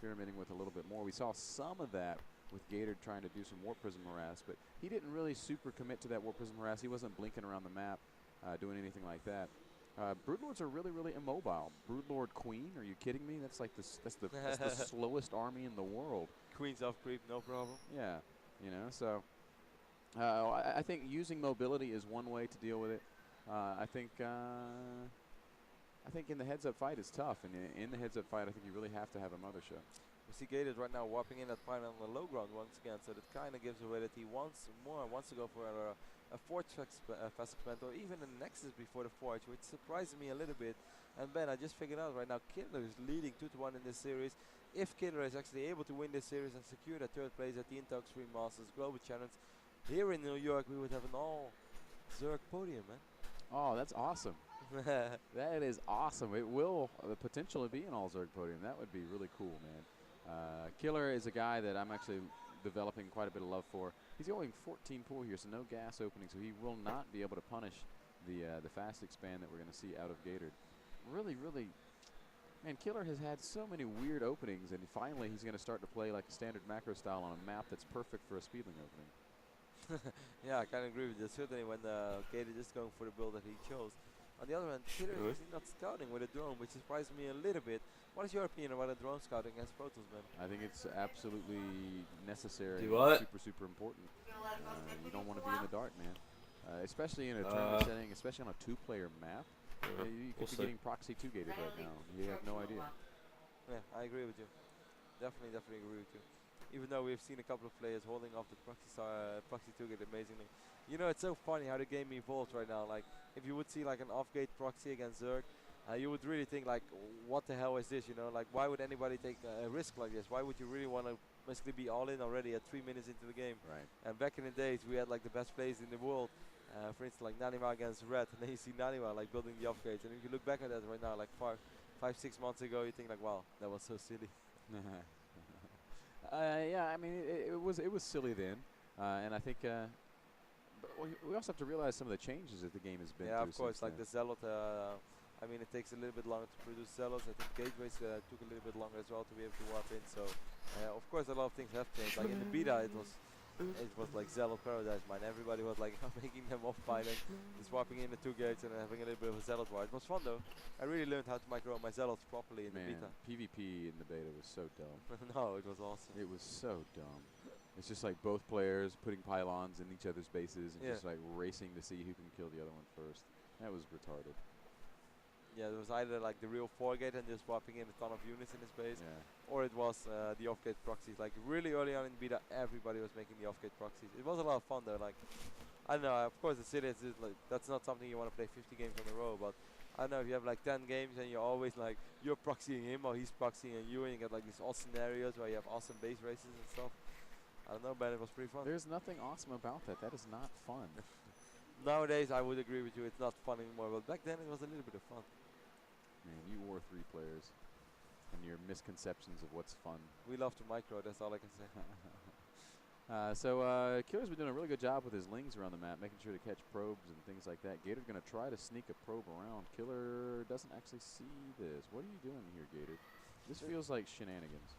experimenting with a little bit more. We saw some of that with Gator trying to do some Warp Prism harass, but he didn't really super commit to that Warp Prism harass. He wasn't blinking around the map, doing anything like that. Broodlords are really, really immobile. Broodlord Queen, are you kidding me? That's like that's the slowest army in the world. Queens off creep, no problem. Yeah, you know, so I think using mobility is one way to deal with it. I think in the heads-up fight it's tough, and in the heads-up fight, I think you really have to have a mothership. We see Gated right now warping in that fight on the low ground once again, so that kind of gives away that he wants to go for a Forge fast expand, or even a Nexus before the Forge, which surprises me a little bit. And Ben, I just figured out right now, KiLLeR is leading 2-1 in this series. If KiLLeR is actually able to win this series and secure that third place at the Intel Extreme Masters Global Challenge here in New York, we would have an all Zerg podium, man. Oh, that's awesome. That is awesome. It will the potential to be an all Zerg podium. That would be really cool, man. KiLLeR is a guy that I'm actually developing quite a bit of love for. He's going 14 pool here, so no gas opening, so he will not be able to punish the fast expand that we're going to see out of Gatored. Really, really, man, KiLLeR has had so many weird openings, and finally he's going to start to play like a standard macro style on a map that's perfect for a speedling opening. Yeah, I kind of agree with you. Certainly when Gated is going for the build that he chose. On the other hand, KiLLeR is not scouting with a drone, which surprised me a little bit. What is your opinion about a drone scouting against Protoss, man? I think it's absolutely necessary. Do what? Super important. You don't want to be in the dark, man. Especially in a tournament setting, especially on a two-player map. You could be getting proxy 2-gated right now. You have no idea. Yeah, I agree with you. Definitely agree with you. Even though we've seen a couple of players holding off the proxy 2-gate amazingly. You know, it's so funny how the game evolves right now. Like, if you would see like an off-gate proxy against Zerg, you would really think like, what the hell is this? You know, like why would anybody take a risk like this? Why would you really want to basically be all in already at 3 minutes into the game? Right. And back in the days, we had like the best players in the world. For instance, like Nanima against Red, and then you see Nanima like building the off-gates. And if you look back at that right now, like 5-6 months ago, you think like, wow, that was so silly. Yeah, I mean, it was silly then, and I think. But we also have to realize some of the changes that the game has been through. Yeah, of course, like then. the Zealot. I mean, it takes a little bit longer to produce Zealots. I think gateways took a little bit longer as well to be able to warp in. So, of course, a lot of things have changed. Like in the beta, it was like Zealot Paradise, man. Everybody was like making them off pilot, just warping in the 2 gates and having a little bit of a Zealot war. It was fun though. I really learned how to micro my Zealots properly in the beta. PvP in the beta was so dumb. No, it was awesome. It was so dumb. It's just like both players putting pylons in each other's bases and just like racing to see who can kill the other one first. That was retarded. Yeah, it was either like the real 4-gate and just swapping in a ton of units in his base, or it was the off-gate proxies. Like really early on in beta, everybody was making the off-gate proxies. It was a lot of fun though. Like, I don't know, of course the city is like, that's not something you want to play 50 games in a row, but I don't know, if you have like 10 games and you're always like, you're proxying him or he's proxying you, and you get like these awesome scenarios where you have awesome base races and stuff. I don't know, but it was pretty fun. There's nothing awesome about that. That is not fun. Nowadays, I would agree with you. It's not fun anymore. But back then, it was a little bit of fun. Man, you wore 3 players, and your misconceptions of what's fun. We love to micro. That's all I can say. KiLLeR's been doing a really good job with his lings around the map, making sure to catch probes and things like that. Gator's going to try to sneak a probe around. KiLLeR doesn't actually see this. What are you doing here, Gator? This feels like shenanigans.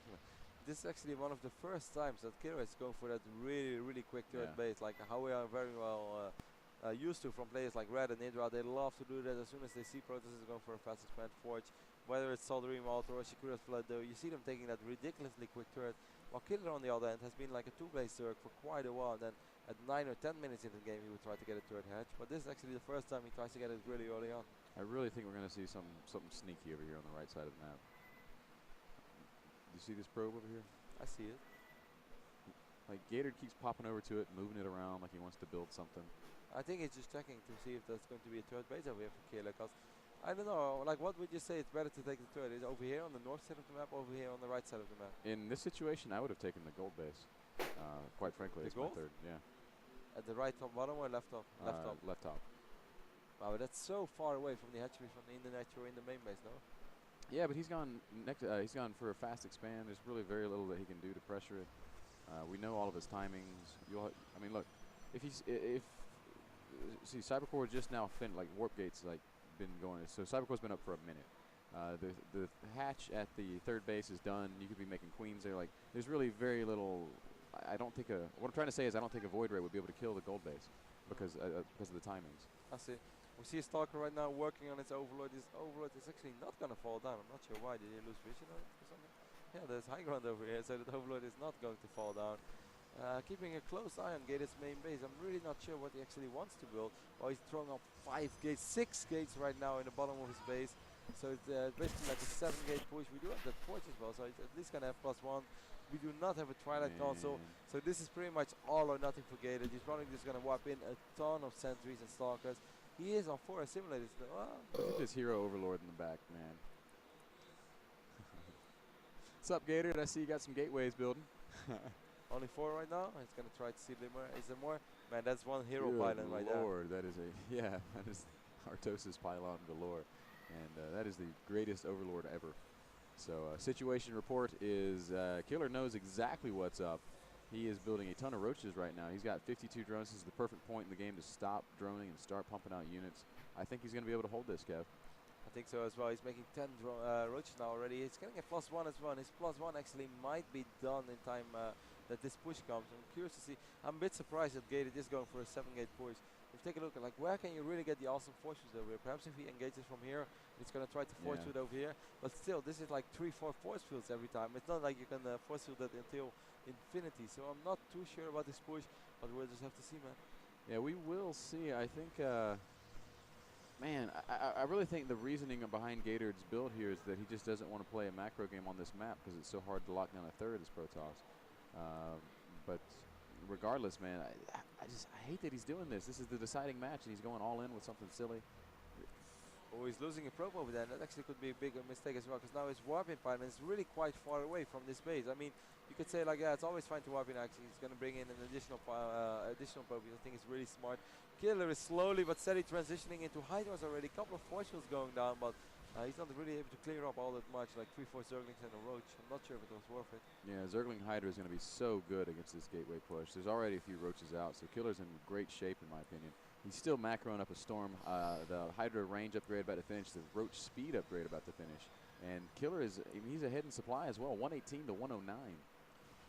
This is actually one of the first times that KiLLeR is going for that really quick third base, like how we are very well used to from players like Red and Hydra. They love to do that as soon as they see Protoss is going for a fast expand Forge, whether it's Soldering Malt or Shikura's Flood, though, you see them taking that ridiculously quick turret, while KiLLeR on the other end has been like a 2-base Zerg for quite a while. Then at 9 or 10 minutes into the game he would try to get a third hatch, but this is actually the first time he tries to get it really early on. I really think we're going to see something sneaky over here on the right side of the map. Do you see this probe over here? I see it. Like Gator keeps popping over to it, moving it around like he wants to build something. I think he's just checking to see if that's going to be a third base over here for KiLLeR, because I don't know, like what would you say it's better to take the third? Is it over here on the north side of the map, over here on the right side of the map? In this situation, I would have taken the gold base. Quite frankly, the it's my gold? third. Yeah. At the right top bottom or left top? Left top. Left top. Wow, that's so far away from the hatchery, from the internet or in the main base, no? Yeah, but he's gone he's gone for a fast expand. There's really very little that he can do to pressure it. We know all of his timings. I mean, look, see, Cybercore just now like Warp Gate's like been going. So Cybercore's been up for a minute. The hatch at the third base is done. You could be making queens there. Like, there's really very little. I don't think what I'm trying to say is I don't think a Void Ray would be able to kill the gold base because of the timings. I see. We see Stalker right now working on its Overlord. His Overlord is actually not going to fall down. I'm not sure why. Did he lose vision on it or something? Yeah, there's high ground over here, so the Overlord is not going to fall down. Keeping a close eye on Gated's main base. I'm really not sure what he actually wants to build. Well, he's throwing up 5 gates, 6 gates right now in the bottom of his base. So it's basically like a 7-gate push. We do have that forge as well, so he's at least going to have +1. We do not have a Twilight console, so this is pretty much all or nothing for Gated. He's probably just going to wipe in a ton of sentries and stalkers. He is on 4 simulators. Look at this hero overlord in the back, man. What's up, Gator? I see you got some gateways building. Only 4 right now. He's going to try to see more. Is there more? Man, that's one hero Good pylon right there. Lord, that is that is Artosis pylon galore, and that is the greatest overlord ever. So situation report is dKiLLeR knows exactly what's up. He is building a ton of roaches right now. He's got 52 drones. This is the perfect point in the game to stop droning and start pumping out units. I think he's going to be able to hold this, Kev. I think so as well. He's making 10 roaches now already. He's getting a +1 as well. And his +1 actually might be done in time that this push comes. I'm curious to see. I'm a bit surprised that Gated is going for a 7-gate push. If you take a look at like where can you really get the awesome force fields over here? Perhaps if he engages from here, it's going to try to force field over here. But still, this is like 3-4 force fields every time. It's not like you can force field that until infinity. So I'm not too sure about this push, but we'll just have to see, man. Yeah, we will see. I think, man, I really think the reasoning behind Gatord's build here is that he just doesn't want to play a macro game on this map because it's so hard to lock down a third as Protoss. But regardless, man, I hate that he's doing this. This is the deciding match, and he's going all in with something silly. Oh, he's losing a probe over there. That actually could be a big mistake as well, because now his warping pylon is really quite far away from this base. I mean, you could say like, yeah, it's always fine to warp in. Actually, he's going to bring in an additional probe. I think it's really smart. dKiLLeR is slowly but steady transitioning into Hydras already. A couple of force fields going down, but he's not really able to clear up all that much, like 3-4 Zerglings and a Roach. I'm not sure if it was worth it. Yeah, Zergling Hydra is going to be so good against this gateway push. There's already a few Roaches out, so dKiLLeR's in great shape in my opinion. He's still macroing up a Storm. The Hydra range upgrade about to finish. The Roach speed upgrade about to finish. And dKiLLeR is, he's ahead in supply as well, 118 to 109.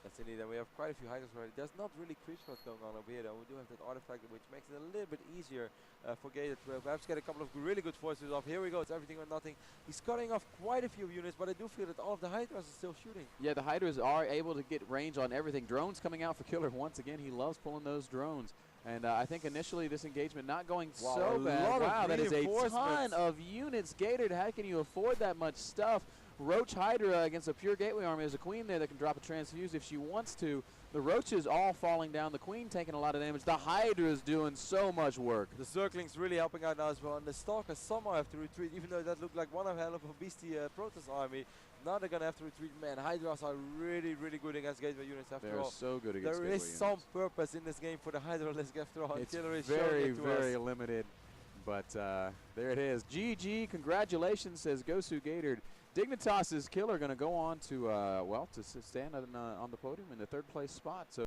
That's indeed, and we have quite a few Hydras already. There's not really creep shots going on over here though. We do have that artifact which makes it a little bit easier for Gated to perhaps get a couple of really good forces off. Here we go, it's everything or nothing. He's cutting off quite a few units, but I do feel that all of the Hydras are still shooting. Yeah, the Hydras are able to get range on everything. Drones coming out for dKiLLeR once again. He loves pulling those drones. And I think initially this engagement not going so bad. Wow, that is a ton of units. Gated, how can you afford that much stuff? Roach Hydra against a pure gateway army. There's a queen there that can drop a transfuse if she wants to. The Roaches all falling down. The queen taking a lot of damage. The Hydra is doing so much work. The Zerglings really helping out now as well. And the Stalkers somehow have to retreat, even though that looked like one hell of a beastie Protoss army. Now they're going to have to retreat. Man, Hydras are really, really good against gateway units after all. They're so good against gateway units. There is some purpose in this game for the Hydralisk after all. It's very, very limited. But there it is. GG, congratulations, says GoSuGatored. Dignitas's dKiLLeR going to go on to, well, to stand on the podium in the 3rd place spot. So